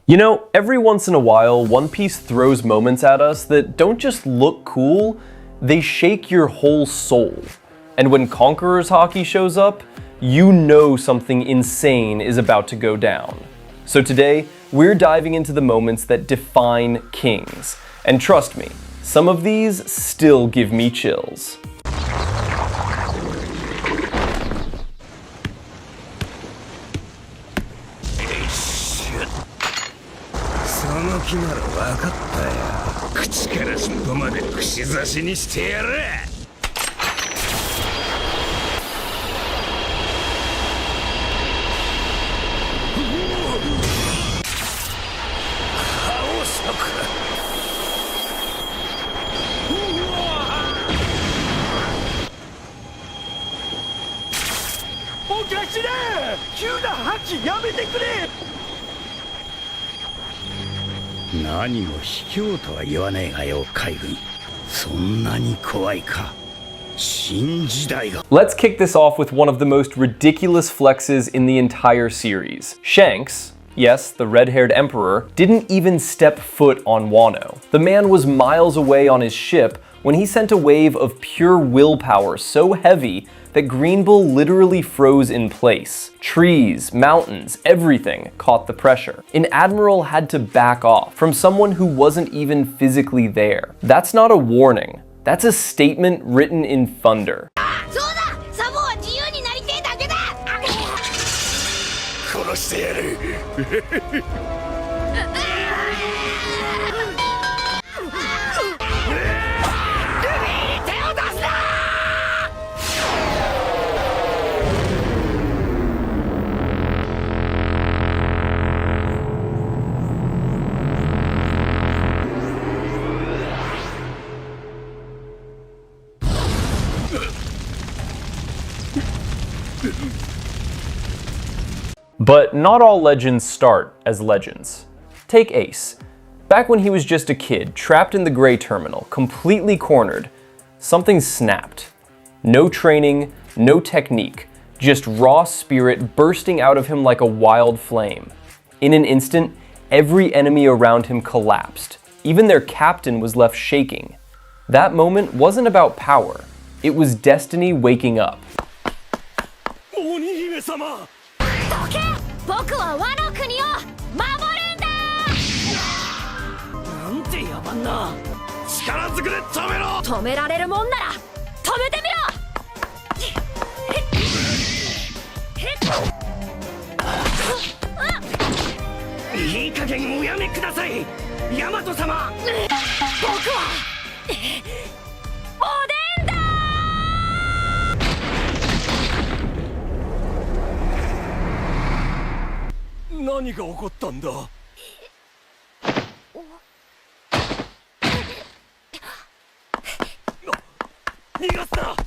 You know, every once in a while, One Piece throws moments at us that don't just look cool, they shake your whole soul. And when Conqueror's Haki shows up, you know something insane is about to go down. So today, we're diving into the moments that define kings. And trust me, some of these still give me chills. Let's kick this off with one of the most ridiculous flexes in the entire series. Shanks, yes, the red-haired emperor, didn't even step foot on Wano. The man was miles away on his ship when he sent a wave of pure willpower so heavy that Green Bull literally froze in place. Trees, mountains, everything caught the pressure. An admiral had to back off from someone who wasn't even physically there. That's not a warning. That's a statement written in thunder. But not all legends start as legends. Take Ace. Back when he was just a kid, trapped in the Gray Terminal, completely cornered, something snapped. No training, no technique, just raw spirit bursting out of him like a wild flame. In an instant, every enemy around him collapsed. Even their captain was left shaking. That moment wasn't about power. It was destiny waking up.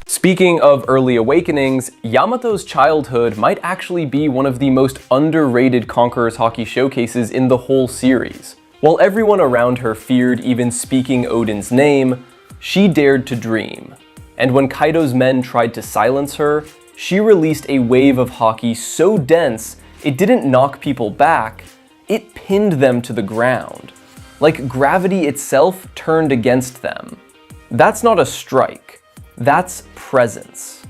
Speaking of early awakenings, Yamato's childhood might actually be one of the most underrated Conqueror's Haki showcases in the whole series. While everyone around her feared even speaking Odin's name, she dared to dream. And when Kaido's men tried to silence her, she released a wave of Haki so dense it didn't knock people back, it pinned them to the ground. Like gravity itself turned against them. That's not a strike. That's presence.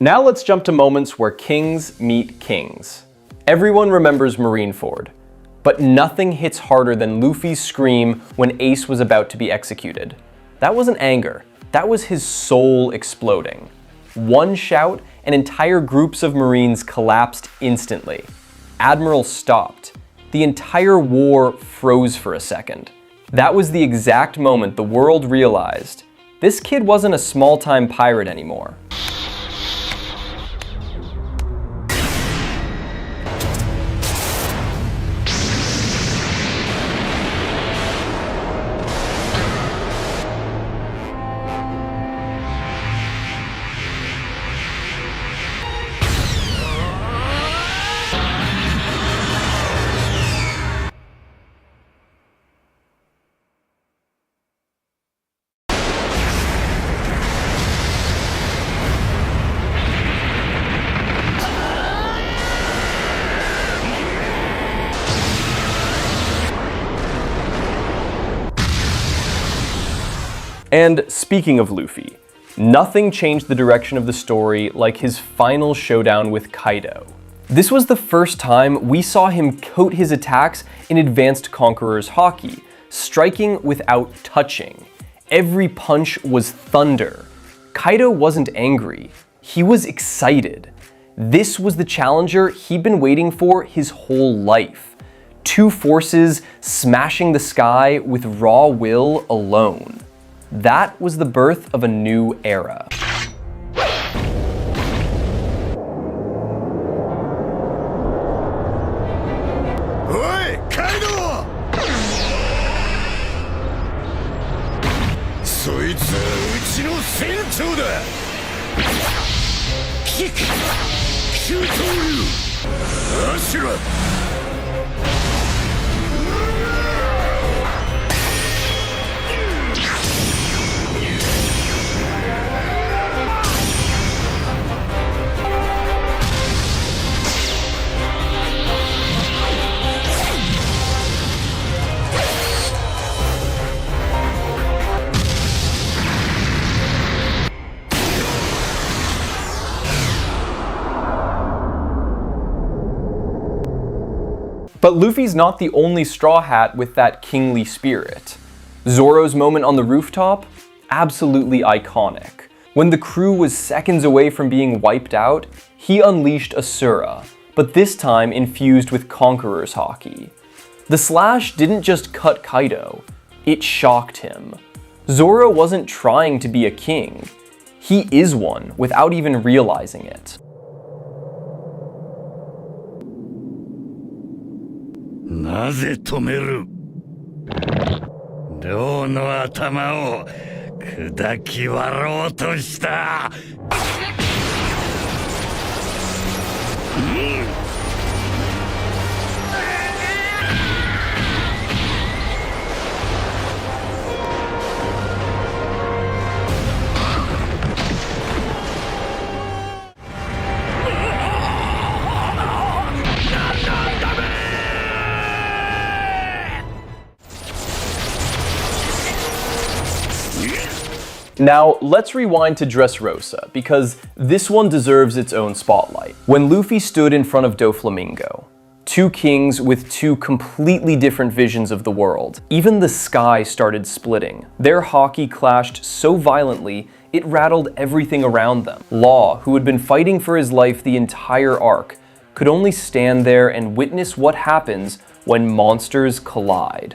Now let's jump to moments where kings meet kings. Everyone remembers Marineford, but nothing hits harder than Luffy's scream when Ace was about to be executed. That wasn't anger, that was his soul exploding. One shout, and entire groups of Marines collapsed instantly. Admiral stopped. The entire war froze for a second. That was the exact moment the world realized this kid wasn't a small-time pirate anymore. And speaking of Luffy, nothing changed the direction of the story like his final showdown with Kaido. This was the first time we saw him coat his attacks in advanced Conqueror's Haki, striking without touching. Every punch was thunder. Kaido wasn't angry, he was excited. This was the challenger he'd been waiting for his whole life. Two forces smashing the sky with raw will alone. That was the birth of a new era. Oi, Kaido! そいつはうちの船長だ。キック、急投流、あしら。But Luffy's not the only Straw Hat with that kingly spirit. Zoro's moment on the rooftop? Absolutely iconic. When the crew was seconds away from being wiped out, he unleashed Asura, but this time infused with Conqueror's Haki. The slash didn't just cut Kaido, it shocked him. Zoro wasn't trying to be a king. He is one without even realizing it. なぜ止める？両の頭を砕き割ろうとした。Now, let's rewind to Dressrosa, because this one deserves its own spotlight. When Luffy stood in front of Doflamingo, two kings with two completely different visions of the world, even the sky started splitting. Their Haki clashed so violently, it rattled everything around them. Law, who had been fighting for his life the entire arc, could only stand there and witness what happens when monsters collide.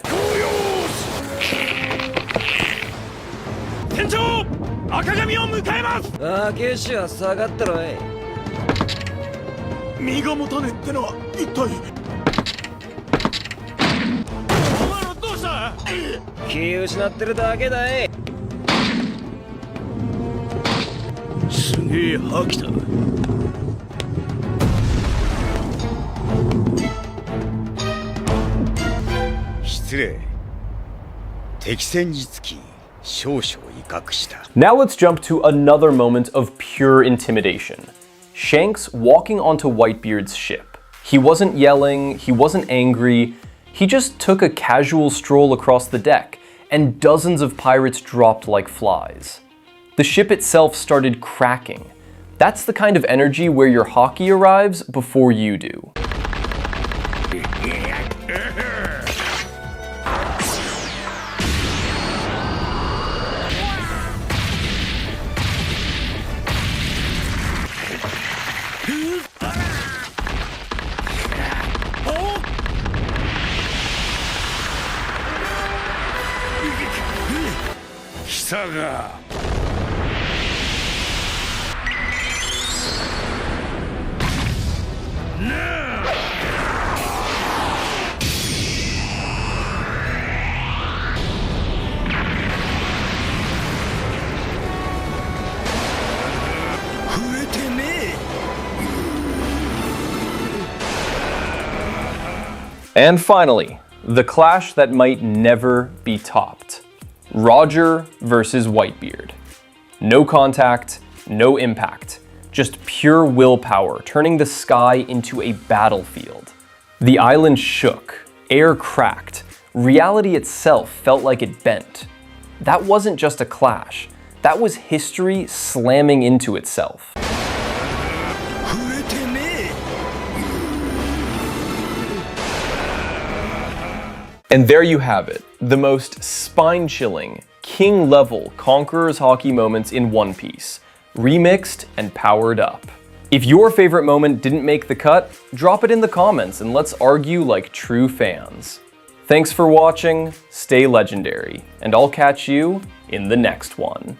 船長、赤髪を迎えます。ああ、ケシは下がってろい。身が持たねえってのは一体。お前らどうした？気失ってるだけだい。すげえ覇気だ。失礼。敵戦につき。 Now let's jump to another moment of pure intimidation. Shanks walking onto Whitebeard's ship. He wasn't yelling, he wasn't angry, he just took a casual stroll across the deck, and dozens of pirates dropped like flies. The ship itself started cracking. That's the kind of energy where your Haki arrives before you do. And finally, the clash that might never be topped. Roger versus Whitebeard. No contact, no impact, just pure willpower turning the sky into a battlefield. The island shook, air cracked, reality itself felt like it bent. That wasn't just a clash. That was history slamming into itself. And there you have it, the most spine-chilling, king-level Conqueror's Haki moments in One Piece, remixed and powered up. If your favorite moment didn't make the cut, drop it in the comments and let's argue like true fans. Thanks for watching, stay legendary, and I'll catch you in the next one.